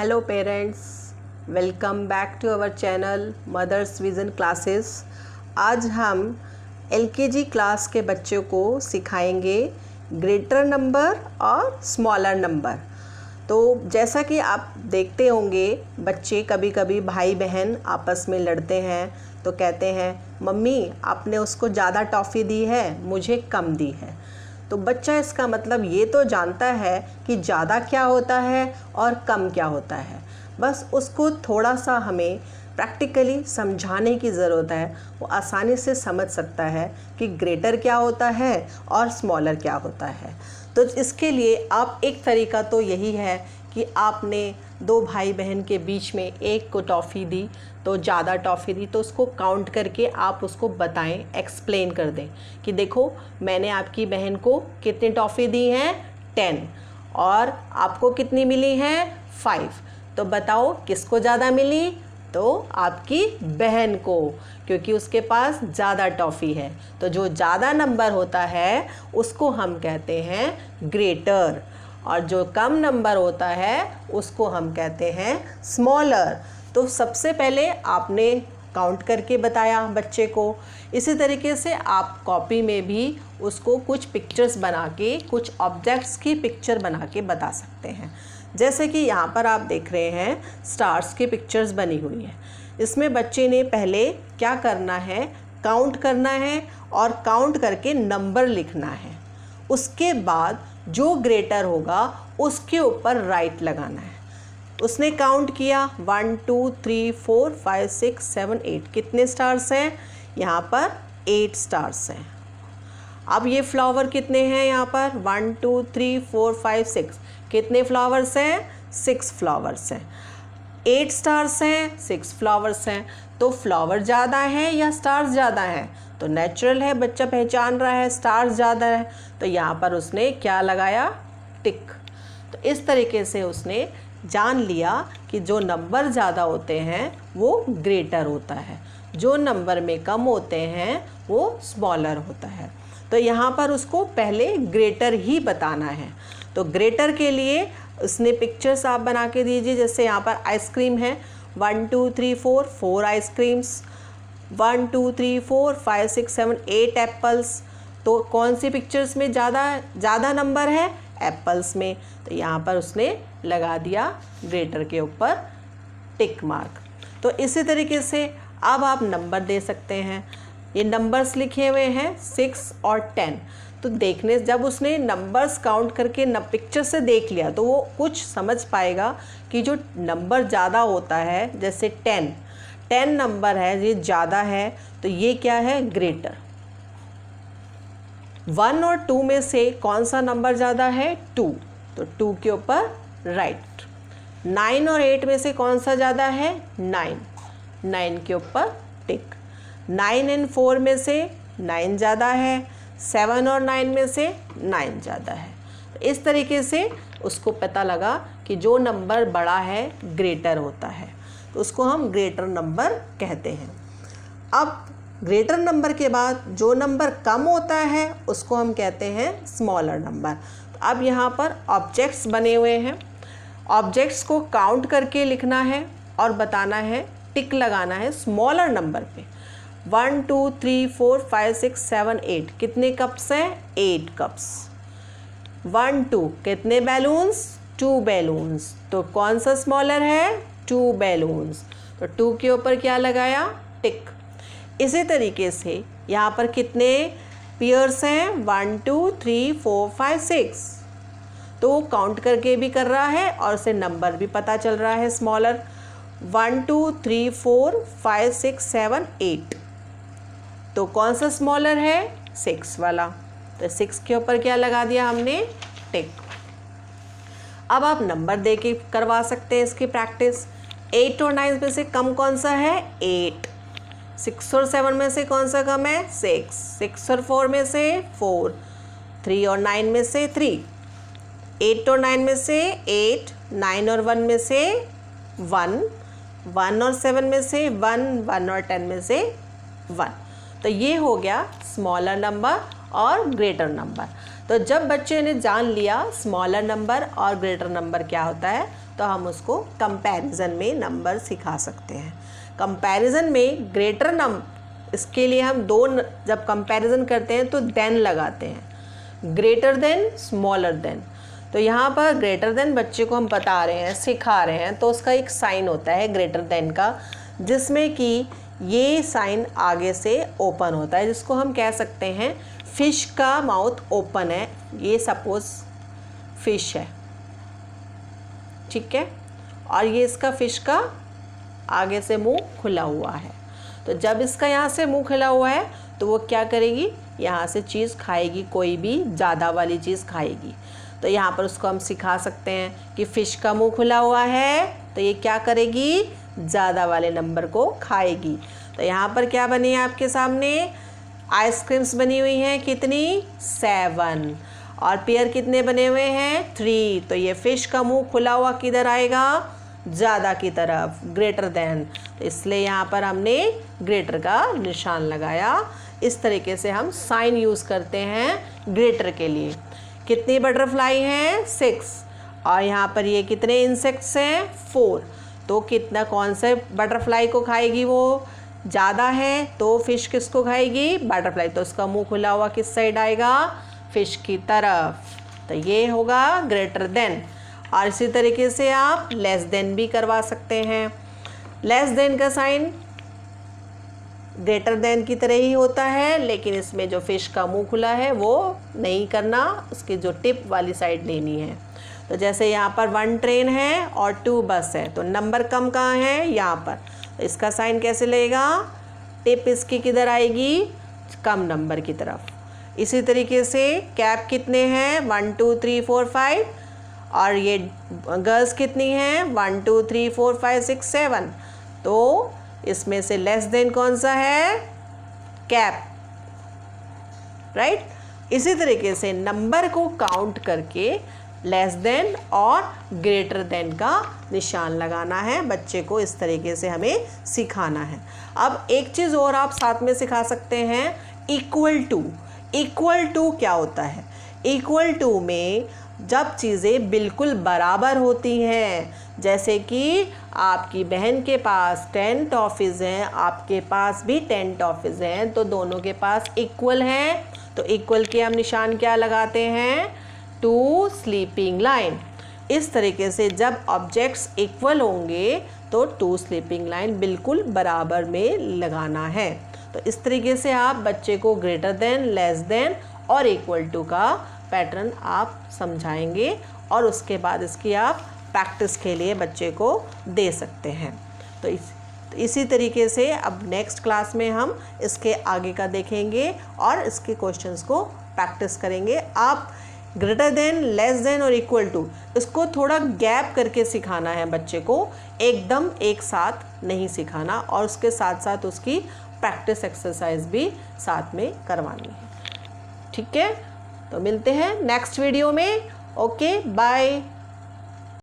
Hello parents, welcome back to our channel mother's vision classes. आज हम LKG class के बच्चों को सिखाएंगे ग्रेटर नंबर और स्मॉलर नंबर। तो जैसा कि आप देखते होंगे, बच्चे कभी कभी भाई बहन आपस में लड़ते हैं तो कहते हैं मम्मी आपने उसको ज़्यादा टॉफ़ी दी है, मुझे कम दी है। तो बच्चा इसका मतलब ये तो जानता है कि ज़्यादा क्या होता है और कम क्या होता है, बस उसको थोड़ा सा हमें प्रैक्टिकली समझाने की ज़रूरत है। वो आसानी से समझ सकता है कि ग्रेटर क्या होता है और स्मॉलर क्या होता है। तो इसके लिए आप एक तरीका तो यही है कि आपने दो भाई बहन के बीच में एक को टॉफ़ी दी तो ज़्यादा टॉफ़ी दी, तो उसको काउंट करके आप उसको बताएं, एक्सप्लेन कर दें कि देखो मैंने आपकी बहन को कितनी टॉफ़ी दी हैं 10 और आपको कितनी मिली हैं 5। तो बताओ किसको ज़्यादा मिली? तो आपकी बहन को, क्योंकि उसके पास ज़्यादा टॉफ़ी है। तो जो ज़्यादा नंबर होता है उसको हम कहते हैं ग्रेटर, और जो कम नंबर होता है उसको हम कहते हैं स्मॉलर। तो सबसे पहले आपने काउंट करके बताया बच्चे को। इसी तरीके से आप कॉपी में भी उसको कुछ पिक्चर्स बना के, कुछ ऑब्जेक्ट्स की पिक्चर बना के बता सकते हैं। जैसे कि यहाँ पर आप देख रहे हैं स्टार्स की पिक्चर्स बनी हुई है। इसमें बच्चे ने पहले क्या करना है, काउंट करना है और काउंट करके नंबर लिखना है। उसके बाद जो ग्रेटर होगा उसके ऊपर राइट लगाना है। उसने काउंट किया 1 2 3 4 5 6 7 8, कितने स्टार्स हैं? यहाँ पर 8 स्टार्स हैं। अब ये फ्लावर कितने हैं? यहाँ पर 1 2 3 4 5 6, कितने फ्लावर्स हैं? 6 फ्लावर्स हैं। 8 स्टार्स हैं, 6 फ्लावर्स हैं। तो फ्लावर ज़्यादा है या स्टार्स ज़्यादा हैं? तो नेचुरल है, बच्चा पहचान रहा है स्टार्स ज़्यादा है, तो यहाँ पर उसने क्या लगाया? टिक। तो इस तरीके से उसने जान लिया कि जो नंबर ज़्यादा होते हैं वो ग्रेटर होता है, जो नंबर में कम होते हैं वो स्मॉलर होता है। तो यहाँ पर उसको पहले ग्रेटर ही बताना है। तो ग्रेटर के लिए उसने पिक्चर्स आप बना के दीजिए। जैसे यहाँ पर आइसक्रीम है, 1 2 3 4 4 आइसक्रीम्स, 1 2 3 4 5 6 7 8 एप्पल्स। तो कौन सी पिक्चर्स में ज़्यादा नंबर है? एप्पल्स में। तो यहाँ पर उसने लगा दिया ग्रेटर के ऊपर टिक मार्क। तो इसी तरीके से अब आप नंबर दे सकते हैं। ये नंबर्स लिखे हुए हैं 6 और 10। तो देखने, जब उसने नंबर्स काउंट करके पिक्चर से देख लिया तो वो कुछ समझ पाएगा कि जो नंबर ज़्यादा होता है, जैसे 10 नंबर है, ये ज़्यादा है, तो ये क्या है? ग्रेटर। 1 और 2 में से कौन सा नंबर ज़्यादा है? 2, तो 2 के ऊपर राइट। 9 और 8 में से कौन सा ज़्यादा है? 9 के ऊपर टिक। 9 और 4 में से 9 ज़्यादा है, 7 और 9 में से 9 ज़्यादा है। तो इस तरीके से उसको पता लगा कि जो नंबर बड़ा है ग्रेटर होता है, तो उसको हम ग्रेटर नंबर कहते हैं। अब ग्रेटर नंबर के बाद जो नंबर कम होता है उसको हम कहते हैं स्मॉलर नंबर। तो अब यहाँ पर ऑब्जेक्ट्स बने हुए हैं, ऑब्जेक्ट्स को काउंट करके लिखना है और बताना है, टिक लगाना है स्मॉलर नंबर पे। 1 2 3 4 5 6 7 8, कितने कप्स हैं? 8 कप्स। 1 2, कितने बैलून्स? 2 बैलून्स। तो कौन सा स्मॉलर है? 2 बैलून्स। तो 2 के ऊपर क्या लगाया? टिक। इसी तरीके से यहाँ पर कितने पेयर्स हैं? 1 2 3 4 5 6। तो वो काउंट करके भी कर रहा है और उसे नंबर भी पता चल रहा है स्मॉलर। 1 2 3 4 5 6 7 8, तो कौन सा स्मॉलर है? 6 वाला। तो 6 के ऊपर क्या लगा दिया हमने? टिक। अब आप नंबर दे के करवा सकते हैं इसकी प्रैक्टिस। 8 और 9 में से कम कौन सा है? 8। 6 और 7 में से कौन सा कम है? 6। 6 और 4 में से 4। 3 और 9 में से 3। 8 और 9 में से 8। 9 और 1 में से 1। 1 और 7 में से 1। 1 और 10 में से 1। तो ये हो गया स्मॉलर नंबर और ग्रेटर नंबर। तो जब बच्चे ने जान लिया स्मॉलर नंबर और ग्रेटर नंबर क्या होता है, तो हम उसको कंपैरिजन में नंबर सिखा सकते हैं। कंपैरिजन में ग्रेटर नंबर, इसके लिए हम जब कंपैरिजन करते हैं तो देन लगाते हैं, ग्रेटर देन, स्मॉलर देन। तो यहाँ पर ग्रेटर देन बच्चे को हम बता रहे हैं, सिखा रहे हैं, तो उसका एक साइन होता है ग्रेटर देन का, जिसमें कि ये साइन आगे से ओपन होता है, जिसको हम कह सकते हैं फिश का माउथ ओपन है। ये सपोज फिश है, ठीक है, और ये इसका फिश का आगे से मुंह खुला हुआ है। तो जब इसका यहाँ से मुंह खुला हुआ है तो वो क्या करेगी, यहाँ से चीज़ खाएगी, कोई भी ज़्यादा वाली चीज़ खाएगी। तो यहाँ पर उसको हम सिखा सकते हैं कि फ़िश का मुंह खुला हुआ है तो ये क्या करेगी, ज़्यादा वाले नंबर को खाएगी। तो यहाँ पर क्या बनी है आपके सामने, आइसक्रीम्स बनी हुई हैं, कितनी, 7, और पेयर कितने बने हुए हैं, 3। तो ये फ़िश का मुंह खुला हुआ किधर आएगा, ज़्यादा की तरफ, ग्रेटर देन। तो इसलिए यहाँ पर हमने ग्रेटर का निशान लगाया। इस तरीके से हम साइन यूज़ करते हैं ग्रेटर के लिए। कितनी बटरफ्लाई हैं, 6, और यहाँ पर ये कितने इंसेक्ट्स हैं, 4। तो कितना, कौन से बटरफ्लाई को खाएगी, वो ज़्यादा है, तो फिश किसको खाएगी, बटरफ्लाई। तो उसका मुंह खुला हुआ किस साइड आएगा, फिश की तरफ। तो ये होगा ग्रेटर देन। और इसी तरीके से आप लेस देन भी करवा सकते हैं। लेस देन का साइन ग्रेटर देन की तरह ही होता है, लेकिन इसमें जो फिश का मुंह खुला है वो नहीं करना, उसकी जो टिप वाली साइड लेनी है। तो जैसे यहाँ पर 1 ट्रेन है और 2 बस है, तो नंबर कम कहाँ है, यहाँ पर। तो इसका साइन कैसे लगेगा, टिप इसकी किधर आएगी, कम नंबर की तरफ। इसी तरीके से कैप कितने हैं, 1 2 3 4 5, और ये गर्ल्स कितनी हैं, 1 2 3 4 5 6 7। तो इसमें से लेस देन कौन सा है, कैप, राइट। इसी तरीके से नंबर को काउंट करके लेस देन और ग्रेटर देन का निशान लगाना है। बच्चे को इस तरीके से हमें सिखाना है। अब एक चीज़ और आप साथ में सिखा सकते हैं, इक्वल टू। इक्वल टू क्या होता है, इक्वल टू में जब चीज़ें बिल्कुल बराबर होती हैं, जैसे कि आपकी बहन के पास 10 टॉफ़ीज़ हैं, आपके पास भी 10 टॉफ़ीज़ हैं, तो दोनों के पास इक्वल हैं, तो इक्वल के हम निशान क्या लगाते हैं, 2 स्लीपिंग लाइन। इस तरीके से जब ऑब्जेक्ट्स इक्वल होंगे तो 2 स्लीपिंग लाइन बिल्कुल बराबर में लगाना है। तो इस तरीके से आप बच्चे को ग्रेटर देन, लेस देन और इक्वल टू का पैटर्न आप समझाएंगे, और उसके बाद इसकी आप प्रैक्टिस के लिए बच्चे को दे सकते हैं। तो इसी तरीके से अब नेक्स्ट क्लास में हम इसके आगे का देखेंगे और इसके क्वेश्चंस को प्रैक्टिस करेंगे। आप ग्रेटर देन, लेस देन और इक्वल टू, इसको थोड़ा गैप करके सिखाना है बच्चे को, एकदम एक साथ नहीं सिखाना, और उसके साथ साथ उसकी प्रैक्टिस एक्सरसाइज भी साथ में करवानी है, ठीक है। तो मिलते हैं नेक्स्ट वीडियो में। Okay, bye.